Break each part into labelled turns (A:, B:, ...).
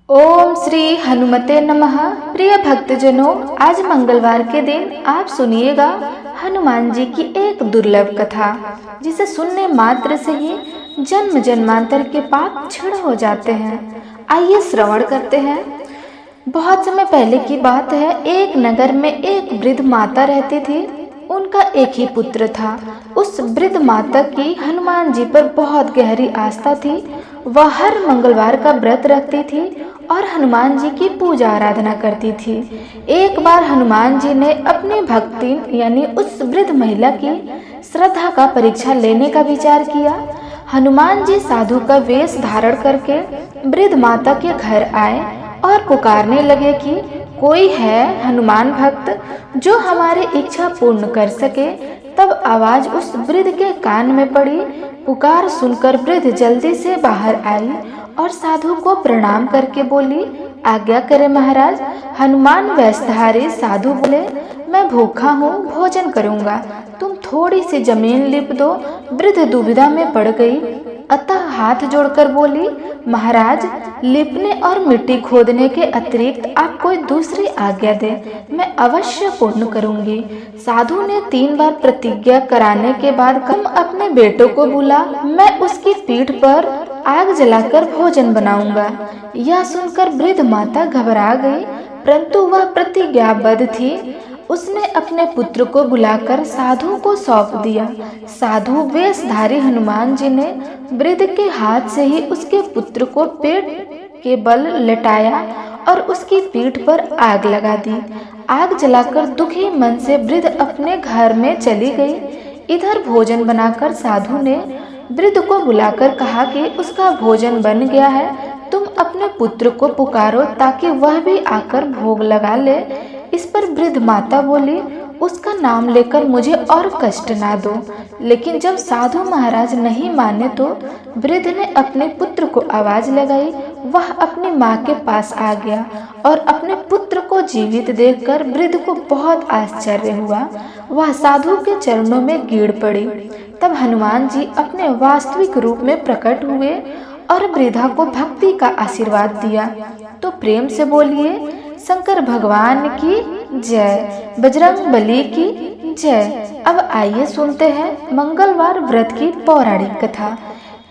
A: ओम श्री हनुमते नमः। प्रिय भक्तजनों, आज मंगलवार के दिन आप सुनिएगा हनुमान जी की एक दुर्लभ कथा, जिसे सुनने मात्र से ही जन्म जन्मांतर के पाप क्षण हो जाते हैं। आइए श्रवण करते हैं। बहुत समय पहले की बात है। एक नगर में एक वृद्ध माता रहती थी। उनका एक ही पुत्र था। उस वृद्ध माता की हनुमान जी पर बहुत गहरी आस्था थी। वह हर मंगलवार का व्रत रखती थी और हनुमान जी की पूजा आराधना करती थी। एक बार हनुमान जी ने अपनी भक्ति यानी उस वृद्ध महिला की श्रद्धा का परीक्षा लेने का विचार किया। हनुमान जी साधु का वेश धारण करके वृद्ध माता के घर आए और पुकारने लगे कि कोई है हनुमान भक्त जो हमारी इच्छा पूर्ण कर सके। तब आवाज उस वृद्ध के कान में पड़ी। पुकार सुनकर वृद्ध जल्दी से बाहर आई और साधु को प्रणाम करके बोली, आज्ञा करे महाराज। हनुमान वेशधारी साधु बोले, मैं भूखा हूँ, भोजन करूँगा, तुम थोड़ी सी जमीन लिप दो। वृद्ध दुविधा में पड़ गई, अतः हाथ जोड़कर बोली, महाराज, लिपने और मिट्टी खोदने के अतिरिक्त आप कोई दूसरी आज्ञा दे, मैं अवश्य पूर्ण करूंगी। साधु ने 3 बार प्रतिज्ञा कराने के बाद कम अपने बेटों को बुला, मैं उसकी पीठ पर आग जलाकर भोजन बनाऊंगा। यह सुनकर वृद्ध माता घबरा गई, परंतु वह प्रतिज्ञाबद्ध थी। उसने अपने पुत्र को बुलाकर साधु को सौंप दिया। साधु वेशधारी हनुमान जी ने वृद्ध के हाथ से ही उसके पुत्र को पेट के बल लेटाया और उसकी पीठ पर आग लगा दी। आग जलाकर दुखी मन से वृद्ध अपने घर में चली गई। इधर भोजन बनाकर साधु ने वृद्ध को बुलाकर कहा कि उसका भोजन बन गया है, तुम अपने पुत्र को पुकारो ताकि वह भी आकर भोग लगा ले। इस पर वृद्ध माता बोली, उसका नाम लेकर मुझे और कष्ट ना दो। लेकिन जब साधु महाराज नहीं माने तो वृद्ध ने अपने पुत्र को आवाज लगाई। वह अपनी माँ के पास आ गया और अपने पुत्र को जीवित देखकर वृद्ध को बहुत आश्चर्य हुआ। वह साधु के चरणों में गिर पड़ी। तब हनुमान जी अपने वास्तविक रूप में प्रकट हुए और वृद्धा को भक्ति का आशीर्वाद दिया। तो प्रेम से बोलिए, शंकर भगवान की जय, बजरंग बली की जय। अब आइए सुनते हैं मंगलवार व्रत की पौराणिक कथा।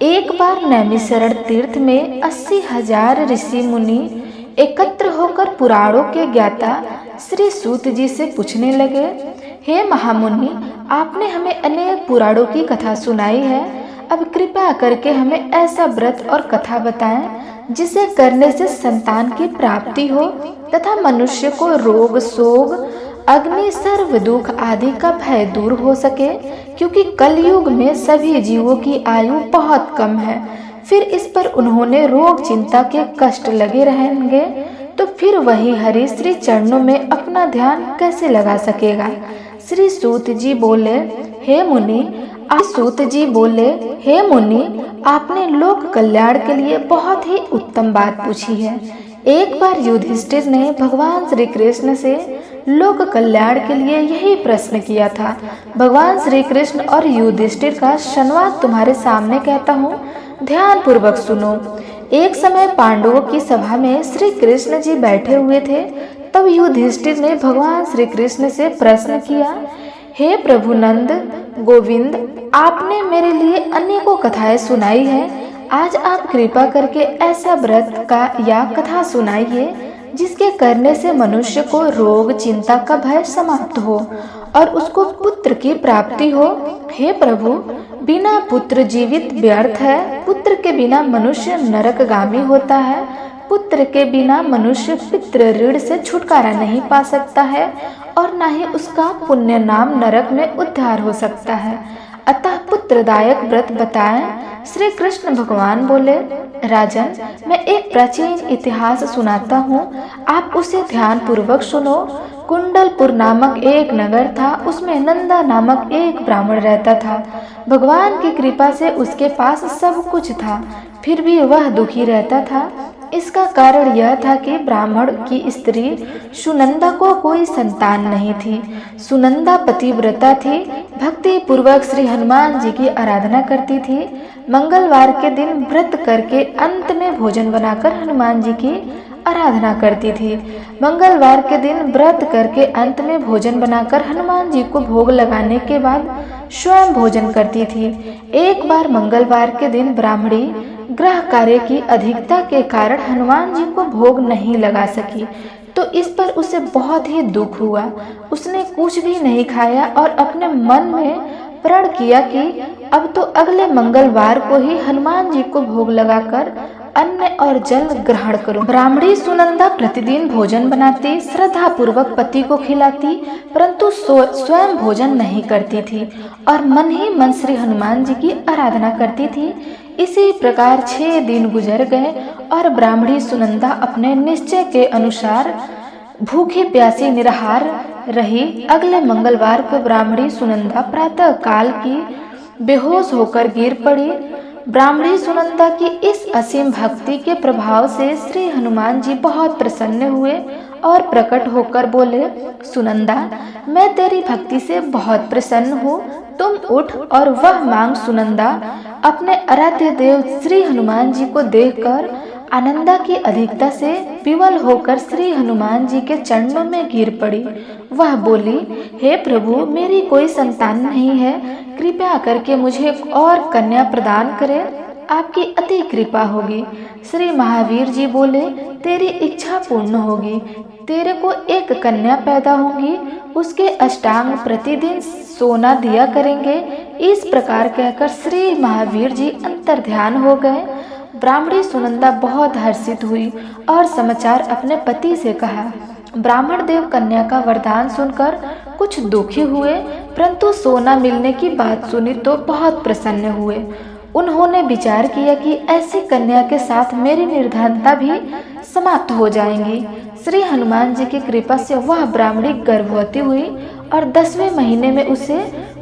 A: एक बार नैमिषारण्य तीर्थ में 80,000 ऋषि मुनि एकत्र होकर पुराणों के ज्ञाता श्री सूत जी से पूछने लगे, हे महामुनि, आपने हमें अनेक पुराणों की कथा सुनाई है। अब कृपया करके हमें ऐसा व्रत और कथा बताएं जिसे करने से संतान की प्राप्ति हो तथा मनुष्य को रोग शोक अग्नि सर्व दुख आदि का भय दूर हो सके, क्योंकि कलयुग में सभी जीवों की आयु बहुत कम है। फिर इस पर उन्होंने रोग चिंता के कष्ट लगे रहेंगे तो फिर वही हरि श्री चरणों में अपना ध्यान कैसे लगा सकेगा। श्री सूत जी बोले, हे मुनि, आपने लोक कल्याण के लिए बहुत ही उत्तम बात पूछी है। एक बार युधिष्ठिर ने भगवान श्री कृष्ण से लोक कल्याण के लिए यही प्रश्न किया था। भगवान श्री कृष्ण और युधिष्ठिर का संवाद तुम्हारे सामने कहता हूँ, ध्यान पूर्वक सुनो। एक समय पांडवों की सभा में श्री कृष्ण जी बैठे हुए थे। तब युधिष्ठिर ने भगवान श्री कृष्ण से प्रश्न किया, हे प्रभु नंद गोविंद, आपने मेरे लिए अनेकों कथाएं सुनाई है। आज आप कृपा करके ऐसा व्रत का या कथा सुनाइए जिसके करने से मनुष्य को रोग चिंता का भय समाप्त हो और उसको पुत्र की प्राप्ति हो। हे प्रभु, बिना पुत्र जीवित व्यर्थ है। पुत्र के बिना मनुष्य नरकगामी होता है। पुत्र के बिना मनुष्य पितृ ऋण से छुटकारा नहीं पा सकता है और न ही उसका पुण्य नाम नरक में उद्धार हो सकता है। अतः पुत्रदायक व्रत बताएं। श्री कृष्ण भगवान बोले, राजन, मैं एक प्राचीन इतिहास सुनाता हूँ, आप उसे ध्यान पूर्वक सुनो। कुंडलपुर नामक एक नगर था। उसमें नंदा नामक एक ब्राह्मण रहता था। भगवान की कृपा से उसके पास सब कुछ था, फिर भी वह दुखी रहता था। इसका कारण यह था कि ब्राह्मण की स्त्री सुनंदा को कोई संतान नहीं थी। सुनंदा पतिव्रता थी, भक्ति पूर्वक श्री हनुमान जी की आराधना करती थी। मंगलवार के दिन व्रत करके अंत में भोजन बनाकर हनुमान जी की आराधना करती थी। मंगलवार के दिन व्रत करके अंत में भोजन बनाकर हनुमान जी को भोग लगाने के बाद स्वयं भोजन करती थी। एक बार मंगलवार के दिन ब्राह्मणी गृह कार्य की अधिकता के कारण हनुमान जी को भोग नहीं लगा सकी, तो इस पर उसे बहुत ही दुख हुआ। उसने कुछ भी नहीं खाया और अपने मन में प्रण किया कि अब तो अगले मंगलवार को ही हनुमान जी को भोग लगाकर अन्न और जल ग्रहण करूं। ब्राह्मणी सुनंदा प्रतिदिन भोजन बनाती, श्रद्धा पूर्वक पति को खिलाती, परंतु स्वयं भोजन नहीं करती थी और मन ही मन श्री हनुमान जी की आराधना करती थी। इसी प्रकार 6 दिन गुजर गए और ब्राह्मणी सुनंदा अपने निश्चय के अनुसार भूखी प्यासी निराहार रही। अगले मंगलवार को ब्राह्मणी सुनंदा प्रातः काल की बेहोश होकर गिर पड़ी। ब्राह्मणी सुनंदा की इस असीम भक्ति के प्रभाव से श्री हनुमान जी बहुत प्रसन्न हुए और प्रकट होकर बोले, सुनंदा, मैं तेरी भक्ति से बहुत प्रसन्न हूँ, तुम उठ और वह मांग। सुनंदा अपने आराध्य देव श्री हनुमान जी को देखकर आनंदा की अधिकता से विवल होकर श्री हनुमान जी के चरणों में गिर पड़ी। वह बोली, हे प्रभु, मेरी कोई संतान नहीं है, कृपया करके मुझे एक और कन्या प्रदान करें, आपकी अति कृपा होगी। श्री महावीर जी बोले, तेरी इच्छा पूर्ण होगी, तेरे को एक कन्या पैदा होगी, उसके अष्टांग प्रतिदिन सोना दिया करेंगे। इस प्रकार कहकर श्री महावीर जी अंतर्ध्यान हो गए। ब्राह्मणी सुनंदा बहुत हर्षित हुई और समाचार अपने पति से कहा। ब्राह्मण देव कन्या का वरदान सुनकर कुछ दुखी हुए, परंतु सोना मिलने की बात सुनी तो बहुत प्रसन्न हुए। उन्होंने विचार किया कि ऐसी कन्या के साथ मेरी निर्धनता भी समाप्त हो जाएंगी। श्री हनुमान जी की कृपा से वह ब्राह्मणी गर्भवती हुई और 10वें महीने में उसे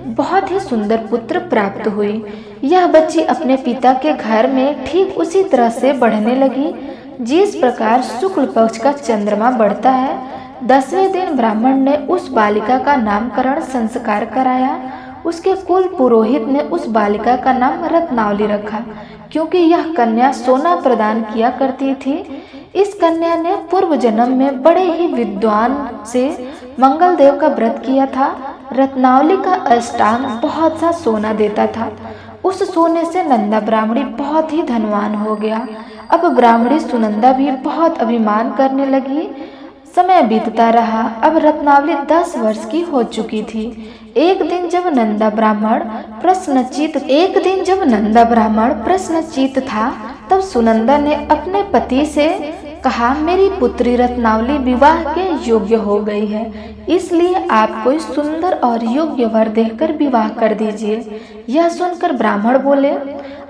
A: बहुत ही सुंदर पुत्र प्राप्त हुई। यह बच्ची अपने पिता के घर में ठीक उसी तरह से बढ़ने लगी जिस प्रकार शुक्ल पक्ष का चंद्रमा बढ़ता है। 10वें दिन ब्राह्मण ने उस बालिका का नामकरण संस्कार कराया। उसके कुल पुरोहित ने उस बालिका का नाम रत्नावली रखा, क्योंकि यह कन्या सोना प्रदान किया करती थी। इस कन्या ने पूर्व जन्म में बड़े ही विद्वान से मंगल देव का व्रत किया था। रत्नावली का अष्टांग बहुत सा सोना देता था। उस सोने से नंदा ब्राह्मणी बहुत ही धनवान हो गया। अब ब्राह्मणी सुनंदा भी बहुत अभिमान करने लगी। समय बीतता रहा। अब रत्नावली 10 वर्ष की हो चुकी थी। एक दिन जब नंदा ब्राह्मण प्रश्नचित था, तब सुनंदा ने अपने पति से कहा, मेरी पुत्री रत्नावली विवाह के योग्य हो गई है, इसलिए आप कोई सुंदर और योग्य वर देखकर विवाह कर दीजिए। यह सुनकर ब्राह्मण बोले,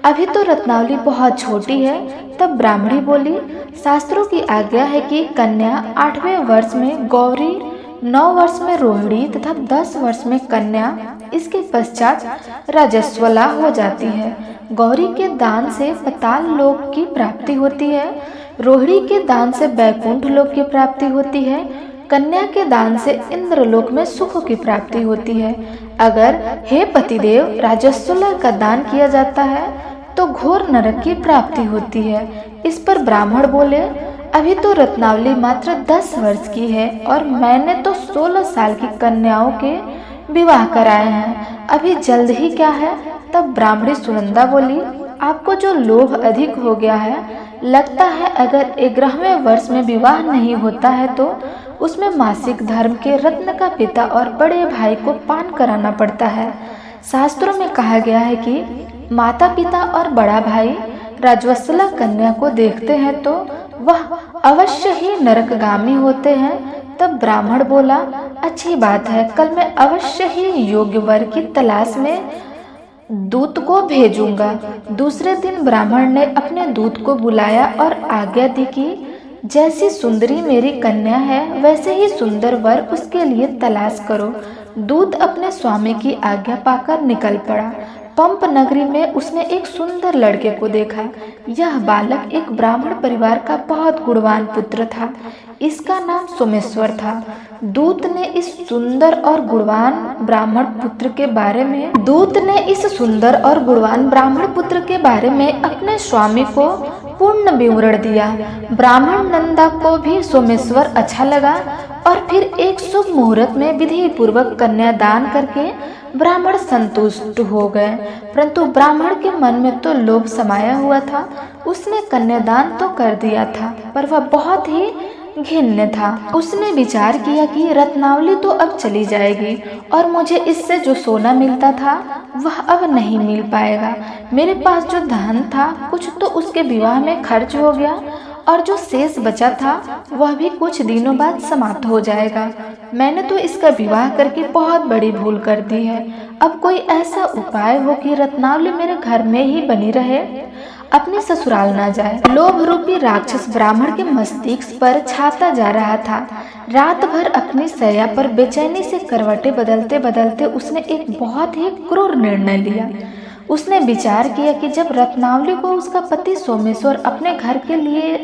A: अभी तो रत्नावली बहुत छोटी है। तब ब्राह्मणी बोली, शास्त्रों की आज्ञा है कि कन्या 8वें वर्ष में गौरी, 9 वर्ष में रोहिणी तथा 10 वर्ष में कन्या, इसके पश्चात राजस्वला हो जाती है। गौरी के दान से पाताल लोक की प्राप्ति होती है, रोहिणी के दान से बैकुंठ लोक की प्राप्ति होती है, कन्या के दान से इंद्रलोक में सुख की प्राप्ति होती है। अगर हे पतिदेव राजस्वला का दान किया जाता है तो घोर नरक की प्राप्ति होती है। इस पर ब्राह्मण बोले, अभी तो रत्नावली मात्र 10 वर्ष की है और मैंने तो 16 साल की कन्याओं के विवाह कराए हैं, अभी जल्द ही क्या है। तब ब्राह्मणी सुनंदा बोली, आपको जो लोभ अधिक हो गया है, लगता है अगर 11वें वर्ष में विवाह नहीं होता है तो उसमें मासिक धर्म के रत्न का पिता और बड़े भाई को पान कराना पड़ता है। शास्त्रों में कहा गया है कि माता पिता और बड़ा भाई राजवत्सला कन्या को देखते हैं तो वह अवश्य ही नरकगामी होते हैं। तब ब्राह्मण बोला, अच्छी बात है, कल मैं अवश्य ही योग्य वर की तलाश में दूत को भेजूंगा। दूसरे दिन ब्राह्मण ने अपने दूत को बुलाया और आज्ञा दी कि जैसी सुंदरी मेरी कन्या है वैसे ही सुंदर वर उसके लिए तलाश करो। दूत अपने स्वामी की आज्ञा पाकर निकल पड़ा। पंप नगरी में उसने एक सुंदर लड़के को देखा। यह बालक एक ब्राह्मण परिवार का बहुत गुणवान पुत्र था। इसका नाम सोमेश्वर था। दूत ने इस सुंदर और गुणवान ब्राह्मण पुत्र के बारे में अपने स्वामी को पूर्ण विवरण दिया। ब्राह्मण नंदा को भी सोमेश्वर अच्छा लगा और फिर एक शुभ मुहूर्त में विधि पूर्वक कन्यादान करके ब्राह्मण संतुष्ट हो गए। परंतु ब्राह्मण के मन में तो लोभ समाया हुआ था। उसने कन्यादान तो कर दिया था, पर वह बहुत ही घिन्न था। उसने विचार किया कि रत्नावली तो अब चली जाएगी और मुझे इससे जो सोना मिलता था वह अब नहीं मिल पाएगा। मेरे पास जो धन था कुछ तो उसके विवाह में खर्च हो गया और जो शेष बचा था वह भी कुछ दिनों बाद समाप्त हो जाएगा। मैंने तो इसका विवाह करके बहुत बड़ी भूल कर दी है। अब कोई ऐसा उपाय हो कि रत्नावली मेरे घर में ही बनी रहे, अपने ससुराल ना जाए। लोभ रूपी राक्षस ब्राह्मण के मस्तिष्क पर छाता जा रहा था। रात भर अपनी शैया पर बेचैनी से करवटें बदलते बदलते उसने एक बहुत ही क्रूर निर्णय लिया। उसने विचार किया कि जब रत्नावली को उसका पति सोमेश्वर अपने घर के लिए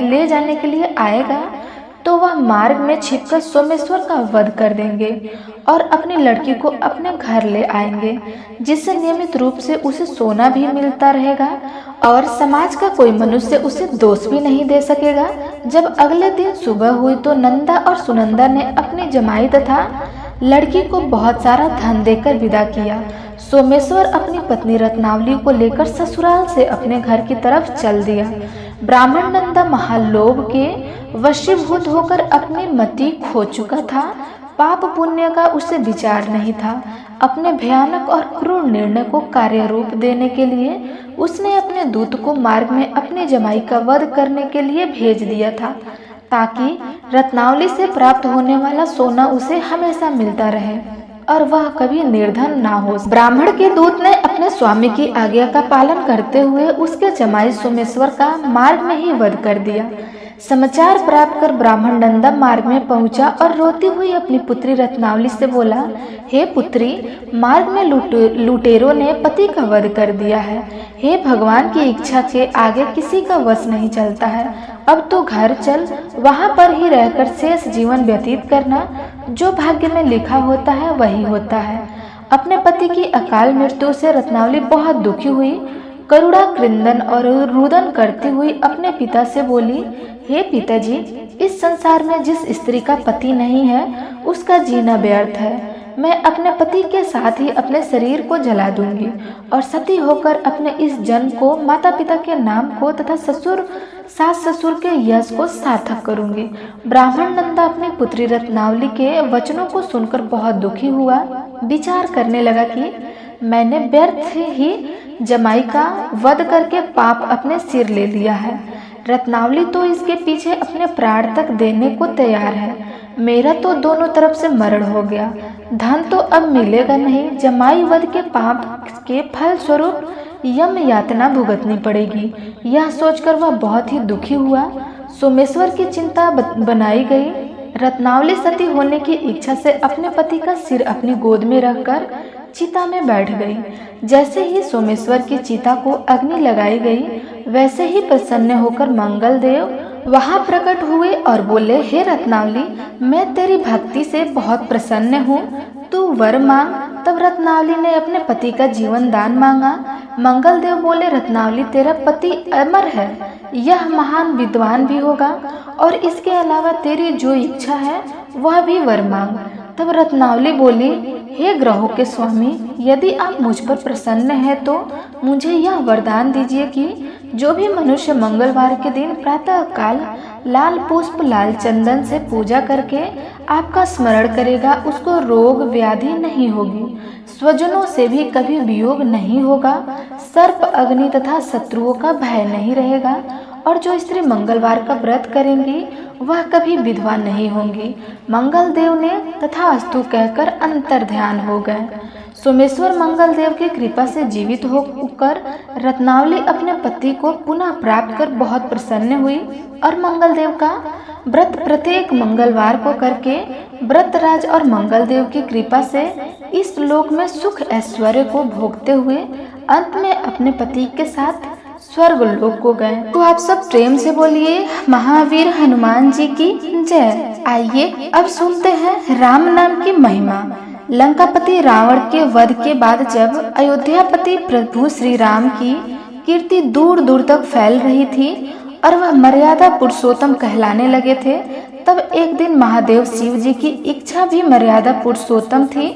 A: ले जाने के लिए आएगा तो वह मार्ग में छिपकर सोमेश्वर का वध कर देंगे और अपनी लड़की को अपने घर ले आएंगे, जिससे नियमित रूप से उसे सोना भी मिलता रहेगा और समाज का कोई मनुष्य उसे दोष भी नहीं दे सकेगा। जब अगले दिन सुबह हुई तो नंदा और सुनंदा ने अपनी जमाई तथा लड़की को बहुत सारा धन देकर विदा किया। सोमेश्वर अपनी पत्नी रत्नावली को लेकर ससुराल से अपने घर की तरफ चल दिया। ब्राह्मण नंदा महालोभ के वशीभूत होकर अपनी मति खो चुका था। पाप पुण्य का उसे विचार नहीं था। अपने भयानक और क्रूर निर्णय को कार्य रूप देने के लिए उसने अपने दूत को मार्ग में अपनी जमाई का वध करने के लिए भेज दिया था, ताकि रत्नावली से प्राप्त होने वाला सोना उसे हमेशा मिलता रहे और वह कभी निर्धन ना हो। ब्राह्मण के दूत ने अपने स्वामी की आज्ञा का पालन करते हुए उसके जमाई सोमेश्वर का मार्ग में ही वध कर दिया। समाचार प्राप्त कर ब्राह्मण नंदा मार्ग में पहुंचा और रोती हुई अपनी पुत्री रत्नावली से बोला, हे पुत्री, मार्ग में लुटेरों ने पति का वध कर दिया है। हे भगवान की इच्छा के आगे किसी का वश नहीं चलता है। अब तो घर चल, वहां पर ही रहकर शेष जीवन व्यतीत करना। जो भाग्य में लिखा होता है वही होता है। अपने पति की अकाल मृत्यु से रत्नावली बहुत दुखी हुई। करुणा क्रंदन और रुदन करती हुई अपने पिता से बोली, हे पिताजी, इस संसार में जिस स्त्री का पति नहीं है उसका जीना व्यर्थ है। मैं अपने पति के साथ ही अपने शरीर को जला दूंगी और सती होकर अपने इस जन्म को, माता पिता के नाम को तथा सास ससुर के यश को सार्थक करूंगी। ब्राह्मण नंदा अपनी पुत्री रत्नावली के वचनों को सुनकर बहुत दुखी हुआ। विचार करने लगा कि मैंने व्यर्थ ही जमाई का वध करके पाप अपने सिर ले लिया है। रत्नावली तो इसके पीछे अपने प्राण तक देने को तैयार है। मेरा तो दोनों तरफ से मरण हो गया। धन तो अब मिलेगा नहीं। जमाई वध के पाप के फल स्वरूप यम यातना भुगतनी पड़ेगी। यह सोचकर वह बहुत ही दुखी हुआ। सोमेश्वर की चिंता बनाई गई। रत्नावली सती होने की इच्छा से अपने पति का सिर अपनी गोद में रखकर चिता में बैठ गई। जैसे ही सोमेश्वर की चिता को अग्नि लगाई गई, वैसे ही प्रसन्न होकर मंगल देव वहां प्रकट हुए और बोले, हे रत्नावली, मैं तेरी भक्ति से बहुत प्रसन्न हूँ, तू वर मांग। तब रत्नावली ने अपने पति का जीवन दान मांगा। मंगल देव बोले, रत्नावली, तेरा पति अमर है, यह महान विद्वान भी होगा और इसके अलावा तेरी जो इच्छा है वह भी वर मांग। तब रत्नावली बोली, हे ग्रहों के स्वामी, यदि आप मुझ पर प्रसन्न हैं तो मुझे यह वरदान दीजिए कि जो भी मनुष्य मंगलवार के दिन प्रातः काल लाल पुष्प लाल चंदन से पूजा करके आपका स्मरण करेगा, उसको रोग व्याधि नहीं होगी, स्वजनों से भी कभी वियोग नहीं होगा, सर्प अग्नि तथा शत्रुओं का भय नहीं रहेगा और जो स्त्री मंगलवार का व्रत करेंगी वह कभी विधवा नहीं होंगी। मंगल देव ने तथास्तु कहकर अंतर ध्यान हो गए। सोमेश्वर मंगल देव की कृपा से जीवित होकर रत्नावली अपने पति को पुनः प्राप्त कर बहुत प्रसन्न हुई और मंगल देव का व्रत प्रत्येक मंगलवार को करके व्रतराज और मंगल देव की कृपा से इस लोक में सुख ऐश्वर्य को भोगते हुए अंत में अपने पति के साथ स्वर्ग लोक को गए। तो आप सब प्रेम से बोलिए, महावीर हनुमान जी की जय। आइए अब सुनते हैं राम नाम की महिमा। लंकापति रावण के वध के बाद जब अयोध्यापति प्रभु श्री राम की कीर्ति दूर दूर तक फैल रही थी और वह मर्यादा पुरुषोत्तम कहलाने लगे थे। तब एक दिन महादेव शिव जी की इच्छा भी मर्यादा पुरुषोत्तम थी।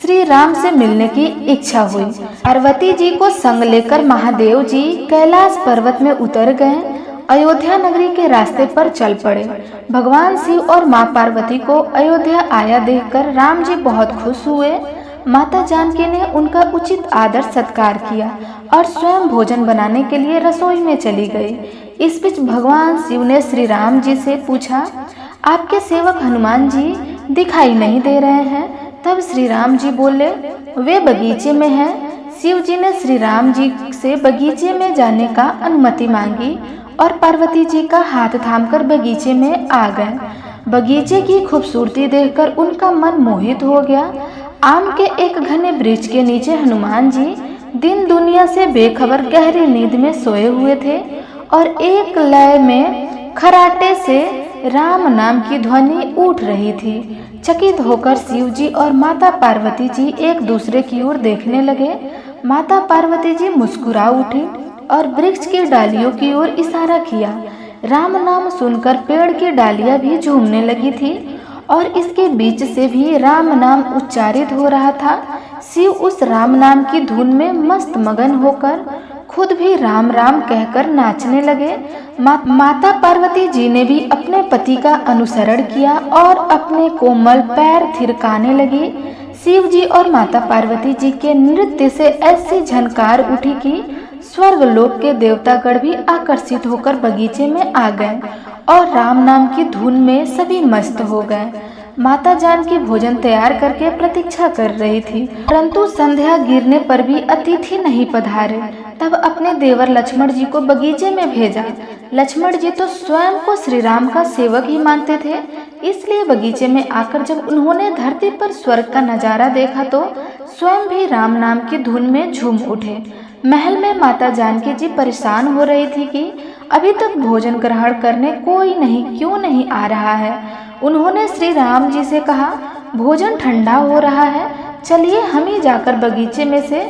A: श्री राम से मिलने की इच्छा हुई। पार्वती जी को संग लेकर महादेव जी कैलाश पर्वत में उतर गए। अयोध्या नगरी के रास्ते पर चल पड़े। भगवान शिव और माँ पार्वती को अयोध्या आया देखकर राम जी बहुत खुश हुए। माता जानकी ने उनका उचित आदर सत्कार किया और स्वयं भोजन बनाने के लिए रसोई में चली गई। इस बीच भगवान शिव ने श्री राम जी से पूछा, आपके सेवक हनुमान जी दिखाई नहीं दे रहे हैं। तब श्री राम जी बोले, वे बगीचे में हैं। शिव जी ने श्री राम जी से बगीचे में जाने का अनुमति मांगी और पार्वती जी का हाथ थामकर बगीचे में आ गए। बगीचे की खूबसूरती देखकर उनका मन मोहित हो गया। आम के एक घने वृक्ष के नीचे हनुमान जी दिन दुनिया से बेखबर गहरी नींद में सोए हुए थे और एक लय में खराटे से राम नाम की ध्वनि उठ रही थी। चकित होकर शिव जी और माता पार्वती जी एक दूसरे की ओर देखने लगे। माता पार्वती जी मुस्कुरा उठी और वृक्ष की डालियों की ओर इशारा किया। राम नाम सुनकर पेड़ की डालियां भी झूमने लगी थी और इसके बीच से भी राम नाम उच्चारित हो रहा था। शिव उस राम नाम की धुन में मस्त मगन होकर खुद भी राम राम कहकर नाचने लगे। माता पार्वती जी ने भी अपने पति का अनुसरण किया और अपने कोमल पैर थिरकाने लगी। शिव जी और माता पार्वती जी के नृत्य से ऐसी झनकार उठी कि स्वर्गलोक के देवतागण भी आकर्षित होकर बगीचे में आ गए और राम नाम की धुन में सभी मस्त हो गए। माता जानकी भोजन तैयार करके प्रतीक्षा कर रही थी, परंतु संध्या गिरने पर भी अतिथि नहीं पधारे। तब अपने देवर लक्ष्मण जी को बगीचे में भेजा। लक्ष्मण जी तो स्वयं को श्री राम का सेवक ही मानते थे, इसलिए बगीचे में आकर जब उन्होंने धरती पर स्वर्ग का नजारा देखा तो स्वयं भी राम नाम की धुन में झूम उठे। महल में माता जानकी जी परेशान हो रही थी कि अभी तक भोजन ग्रहण करने कोई क्यों नहीं आ रहा है। उन्होंने श्री राम जी से कहा, भोजन ठंडा हो रहा है, चलिए हम ही जाकर बगीचे में से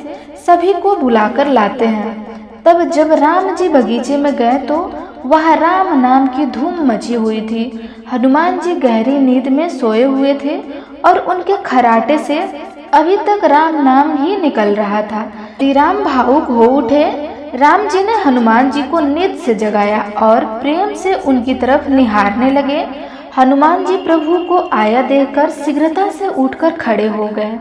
A: सभी को बुलाकर लाते हैं। तब जब राम जी बगीचे में गए तो वह राम नाम की धूम मची हुई थी। हनुमान जी गहरी नींद में सोए हुए थे और उनके खराटे से अभी तक राम नाम ही निकल रहा था। श्री राम भावुक हो उठे। राम जी ने हनुमान जी को नींद से जगाया और प्रेम से उनकी तरफ निहारने लगे। हनुमान जी प्रभु को आया देखकर शीघ्रता से उठकर खड़े हो गए।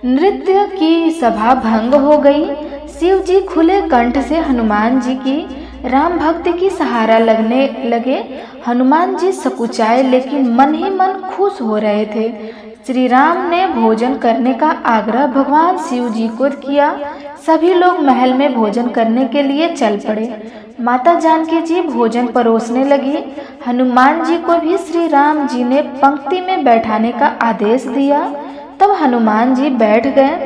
A: नृत्य की सभा भंग हो गई। शिव जी खुले कंठ से हनुमान जी की राम भक्ति की सहारा लगने लगे। हनुमान जी सकुचाए लेकिन मन ही मन खुश हो रहे थे। श्री राम ने भोजन करने का आग्रह भगवान शिव जी को किया। सभी लोग महल में भोजन करने के लिए चल पड़े। माता जानकी जी भोजन परोसने लगी। हनुमान जी को भी श्री राम जी ने पंक्ति में बैठाने का आदेश दिया। तब हनुमान जी बैठ गए,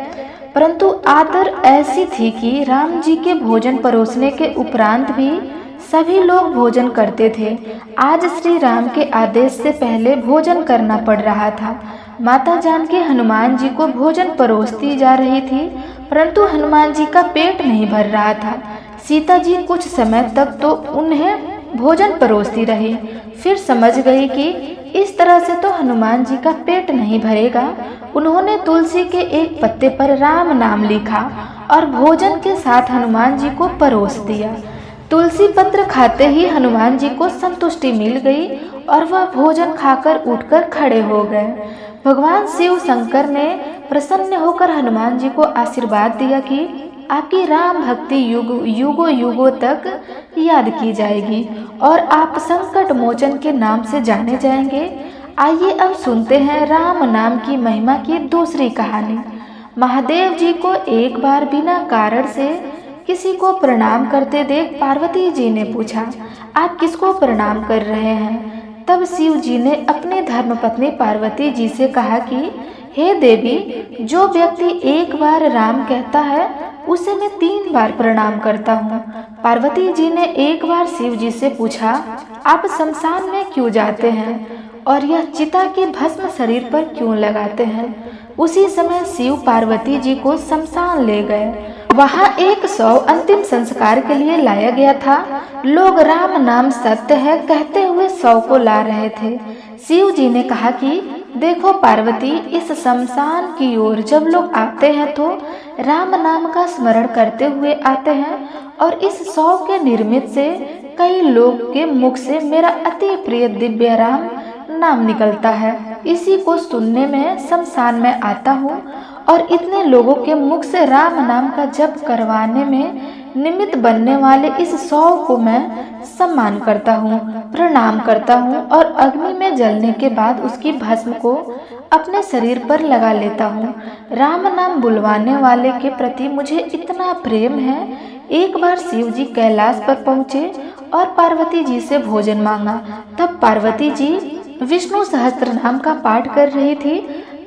A: परंतु आदर ऐसी थी कि राम जी के भोजन परोसने के उपरांत भी सभी लोग भोजन करते थे। आज श्री राम के आदेश से पहले भोजन करना पड़ रहा था। माता जानकी हनुमान जी को भोजन परोसती जा रही थी, परंतु हनुमान जी का पेट नहीं भर रहा था। सीता जी कुछ समय तक तो उन्हें भोजन परोसती रही, फिर समझ गई कि इस तरह से तो हनुमान जी का पेट नहीं भरेगा। उन्होंने तुलसी के एक पत्ते पर राम नाम लिखा और भोजन के साथ हनुमान जी को परोस दिया। तुलसी पत्र खाते ही हनुमान जी को संतुष्टि मिल गई और वह भोजन खाकर उठकर खड़े हो गए। भगवान शिव शंकर ने प्रसन्न होकर हनुमान जी को आशीर्वाद दिया कि आपकी राम भक्ति युगों युगों तक याद की जाएगी और आप संकट मोचन के नाम से जाने जाएंगे। आइए अब सुनते हैं राम नाम की महिमा की दूसरी कहानी। महादेव जी को एक बार बिना कारण से किसी को प्रणाम करते देख पार्वती जी ने पूछा, आप किसको प्रणाम कर रहे हैं? तब शिव जी ने अपनी धर्मपत्नी पार्वती जी से कहा कि हे देवी, जो व्यक्ति एक बार राम कहता है उसे मैं 3 बार प्रणाम करता हूँ। पार्वती जी ने एक बार शिव जी से पूछा, आप शमशान में क्यों जाते हैं और यह चिता की भस्म शरीर पर क्यों लगाते हैं? उसी समय शिव पार्वती जी को शमशान ले गए। वहाँ एक शव अंतिम संस्कार के लिए लाया गया था। लोग राम नाम सत्य है कहते हुए शव को ला रहे थे। शिव जी ने कहा कि देखो पार्वती, इस शमशान की ओर जब लोग आते हैं तो राम नाम का स्मरण करते हुए आते हैं और इस शव के निर्मित से कई लोग के मुख से मेरा अति प्रिय दिव्य राम नाम निकलता है। इसी को सुनने में शमशान में आता हूँ और इतने लोगों के मुख से राम नाम का जप करवाने में निमित्त बनने वाले इस शव को मैं सम्मान करता हूँ, प्रणाम करता हूँ और अग्नि में जलने के बाद उसकी भस्म को अपने शरीर पर लगा लेता हूँ। राम नाम बुलवाने वाले के प्रति मुझे इतना प्रेम है। एक बार शिव जी कैलाश पर पहुँचे और पार्वती जी से भोजन मांगा। तब पार्वती जी विष्णु सहस्त्र नाम का पाठ कर रही थी।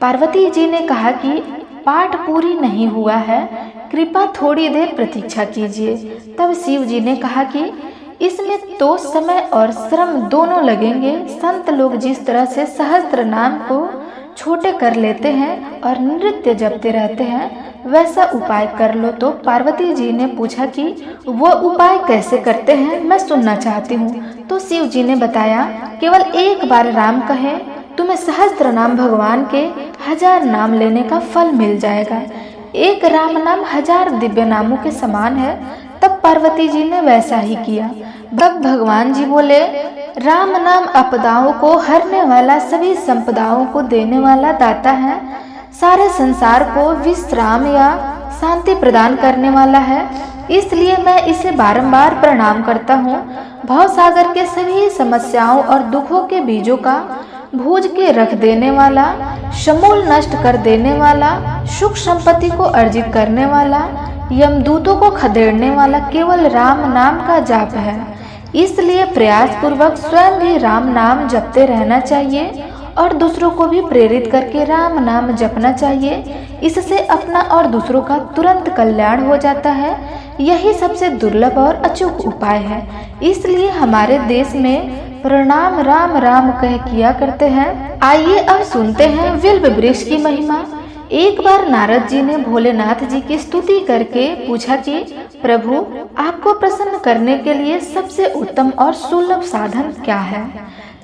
A: पार्वती जी ने कहा कि पाठ पूरी नहीं हुआ है, कृपा थोड़ी देर प्रतीक्षा कीजिए। तब शिव जी ने कहा कि इसमें तो समय और श्रम दोनों लगेंगे। संत लोग जिस तरह से सहस्त्र नाम को छोटे कर लेते हैं और नृत्य जपते रहते हैं, वैसा उपाय कर लो। तो पार्वती जी ने पूछा कि वो उपाय कैसे करते हैं, मैं सुनना चाहती हूँ। तो शिव जी ने बताया, केवल एक बार राम कहे, तुम्हें सहस्त्र नाम भगवान के 1000 नाम लेने का फल मिल जाएगा। एक राम नाम 1000 दिव्य नामों के समान है। तब पार्वती जी ने वैसा ही किया। तब भगवान जी बोले, राम नाम आपदाओं को हरने वाला, सभी संपदाओं को देने वाला दाता है, सारे संसार को विश्राम या शांति प्रदान करने वाला है, इसलिए मैं इसे बारंबार प्रणाम करता हूँ। भवसागर के सभी समस्याओं और दुखों के बीजों का भूज के रख देने वाला, समूल नष्ट कर देने वाला, सुख संपत्ति को अर्जित करने वाला, यमदूतों को खदेड़ने वाला केवल राम नाम का जाप है। इसलिए प्रयास पूर्वक स्वयं भी राम नाम जपते रहना चाहिए और दूसरों को भी प्रेरित करके राम नाम जपना चाहिए। इससे अपना और दूसरों का तुरंत कल्याण हो जाता है। यही सबसे दुर्लभ और अचूक उपाय है। इसलिए हमारे देश में प्रणाम राम राम कह किया करते हैं। आइए अब सुनते हैं विल्व वृक्ष की महिमा। एक बार नारद जी ने भोलेनाथ जी की स्तुति करके पूछा कि प्रभु, आपको प्रसन्न करने के लिए सबसे उत्तम और सुलभ साधन क्या है?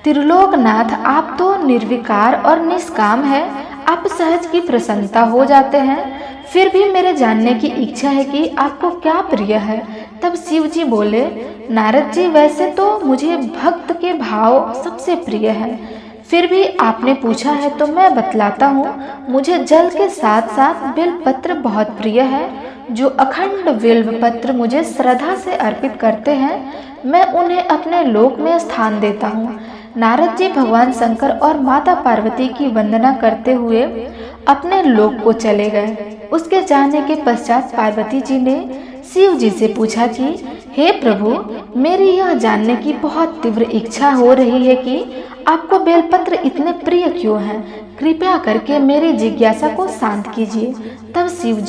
A: त्रिलोकनाथ, आप तो निर्विकार और निष्काम है, आप सहज की प्रसन्नता हो जाते हैं। फिर भी मेरे जानने की इच्छा है कि आपको क्या प्रिय है। तब शिव जी बोले, नारद जी, वैसे तो मुझे भक्त के भाव सबसे प्रिय है, फिर भी आपने पूछा है तो मैं बतलाता हूँ। मुझे जल के साथ साथ बेलपत्र बहुत प्रिय है। जो अखंड बिल्व पत्र मुझे श्रद्धा से अर्पित करते हैं, मैं उन्हें अपने लोक में स्थान देता हूँ। नारद जी भगवान शंकर और माता पार्वती की वंदना करते हुए अपने लोक को चले गए। उसके जाने के पश्चात पार्वती जी ने शिव जी से पूछा कि हे प्रभु, मेरी यह जानने की बहुत तीव्र इच्छा हो रही है कि आपको बेलपत्र इतने प्रिय क्यों हैं? कृपया करके मेरी जिज्ञासा को शांत कीजिए। तब शिव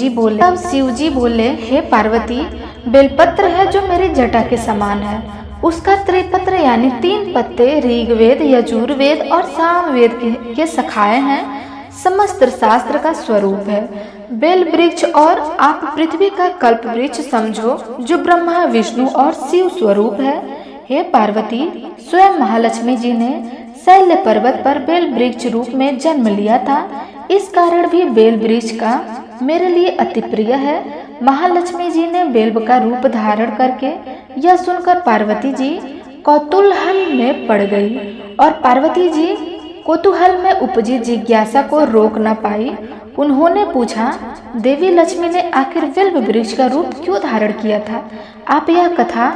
A: जी बोले, हे पार्वती, बेलपत्र है जो मेरी जटा के समान है। उसका त्रिपत्र यानी 3 पत्ते ऋग्वेद, यजुर्वेद और सामवेद के शाखाएं हैं, समस्त शास्त्र का स्वरूप है। बेल वृक्ष और आप पृथ्वी का कल्प वृक्ष समझो, जो ब्रह्मा, विष्णु और शिव स्वरूप है। हे पार्वती, स्वयं महालक्ष्मी जी ने शैल्य पर्वत पर बेल वृक्ष रूप में जन्म लिया था। इस कारण भी बेल वृक्ष का मेरे लिए अति प्रिय है। महालक्ष्मी जी ने बेल्व का रूप धारण करके यह सुनकर पार्वती जी कौतूहल में पड़ गई और पार्वती जी कौतूहल में उपजी जिज्ञासा को रोक न पाई। उन्होंने पूछा, देवी लक्ष्मी ने आखिर बिल्व वृक्ष का रूप क्यों धारण किया था? आप यह कथा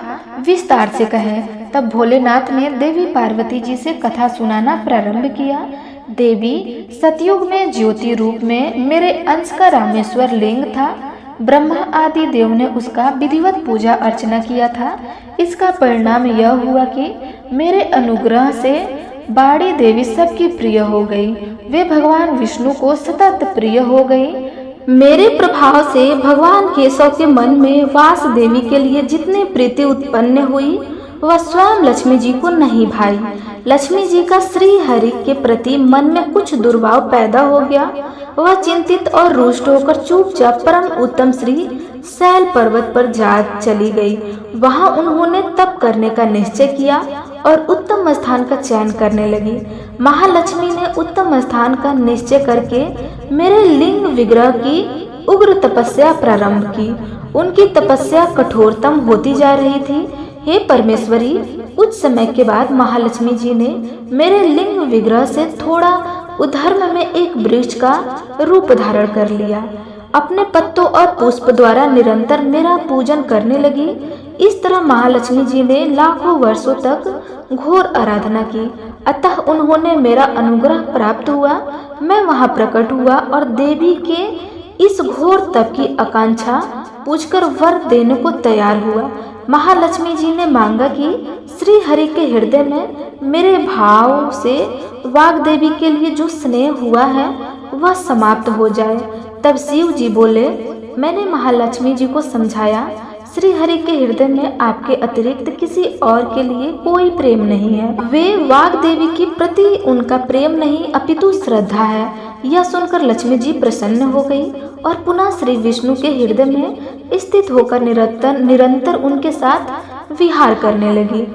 A: विस्तार से कहें। तब भोलेनाथ ने देवी पार्वती जी से कथा सुनाना प्रारंभ किया। देवी, सतयुग में ज्योति रूप में मेरे अंश का रामेश्वर लिंग था। ब्रह्मा आदि देव ने उसका विधिवत पूजा अर्चना किया था। इसका परिणाम यह हुआ कि मेरे अनुग्रह से बाड़ी देवी सबकी प्रिय हो गई। वे भगवान विष्णु को सतत प्रिय हो गई। मेरे प्रभाव से भगवान केशव के मन में वास देवी के लिए जितनी प्रीति उत्पन्न हुई, वह स्वयं लक्ष्मी जी को नहीं भाई। लक्ष्मी जी का श्री हरि के प्रति मन में कुछ दुर्भाव पैदा हो गया। वह चिंतित और रुष्ट होकर चुपचाप परम उत्तम श्री शैल पर्वत पर जा चली गई। वहां उन्होंने तप करने का निश्चय किया और उत्तम स्थान का चयन करने लगी। महालक्ष्मी ने उत्तम स्थान का निश्चय करके मेरे लिंग विग्रह की उग्र तपस्या प्रारंभ की। उनकी तपस्या कठोरतम होती जा रही थी। हे परमेश्वरी, कुछ समय के बाद महालक्ष्मी जी ने मेरे लिंग विग्रह से थोड़ा उधर्म में एक वृक्ष का रूप धारण कर लिया। अपने पत्तों और पुष्प द्वारा निरंतर मेरा पूजन करने लगी। इस तरह महालक्ष्मी जी ने लाखों वर्षों तक घोर आराधना की। अतः उन्होंने मेरा अनुग्रह प्राप्त हुआ। मैं वहां प्रकट हुआ और देवी के इस घोर तप की आकांक्षा पूछकर वर देने को तैयार हुआ। महालक्ष्मी जी ने मांगा कि श्री हरि के हृदय में मेरे भाव से वाग्देवी के लिए जो स्नेह हुआ है वह समाप्त हो जाए। तब शिव जी बोले, मैंने महालक्ष्मी जी को समझाया, श्री हरि के हृदय में आपके अतिरिक्त किसी और के लिए कोई प्रेम नहीं है। वे वाग्देवी के प्रति उनका प्रेम नहीं अपितु श्रद्धा है। यह सुनकर लक्ष्मी जी प्रसन्न हो गई और पुनः श्री विष्णु के हृदय में स्थित होकर निरंतर उनके साथ विहार करने लगी।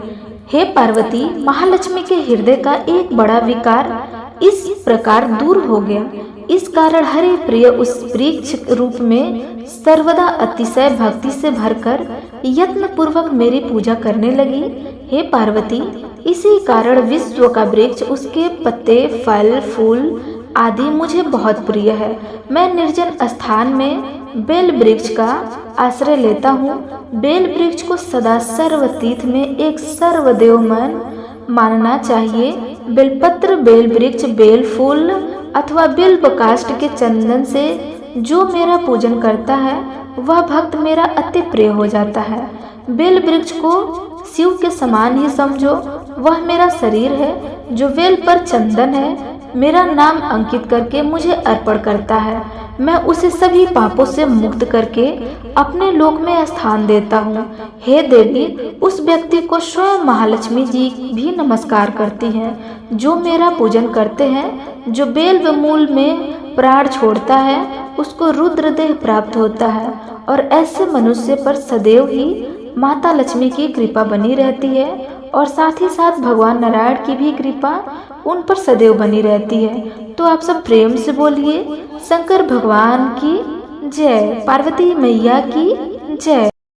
A: हे पार्वती, महालक्ष्मी के हृदय का एक बड़ा विकार इस प्रकार दूर हो गया। इस कारण हरि प्रिय उस वृक्ष रूप में सर्वदा अतिशय भक्ति से भरकर यत्न पूर्वक मेरी पूजा करने लगी। हे पार्वती, इसी कारण विश्व का वृक्ष, उसके पत्ते, फल, फूल आदि मुझे बहुत प्रिय है। मैं निर्जन स्थान में बेल वृक्ष का आश्रय लेता हूँ। बेल वृक्ष को सदा सर्वतीर्थ में एक सर्वदेवमन मानना चाहिए। बेलपत्र, बेल वृक्ष, बेल फूल अथवा बिल्व काष्ठ के चंदन से जो मेरा पूजन करता है वह भक्त मेरा अति प्रिय हो जाता है। बेल वृक्ष को शिव के समान ही समझो। वह मेरा शरीर है जो बेल पर चंदन है मेरा नाम अंकित करके मुझे अर्पण करता है। मैं उसे सभी पापों से मुक्त करके अपने लोक में स्थान देता हूँ। हे देवी, उस व्यक्ति को स्वयं महालक्ष्मी जी भी नमस्कार करती हैं जो मेरा पूजन करते हैं। जो बेल व मूल में प्राण छोड़ता है उसको रुद्रदेह प्राप्त होता है और ऐसे मनुष्य पर सदैव ही माता लक्ष्मी की कृपा बनी रहती है और साथ ही साथ भगवान नारायण की भी कृपा उन पर सदैव बनी रहती है। तो आप सब प्रेम से बोलिए, शंकर भगवान की जय, पार्वती मैया की जय।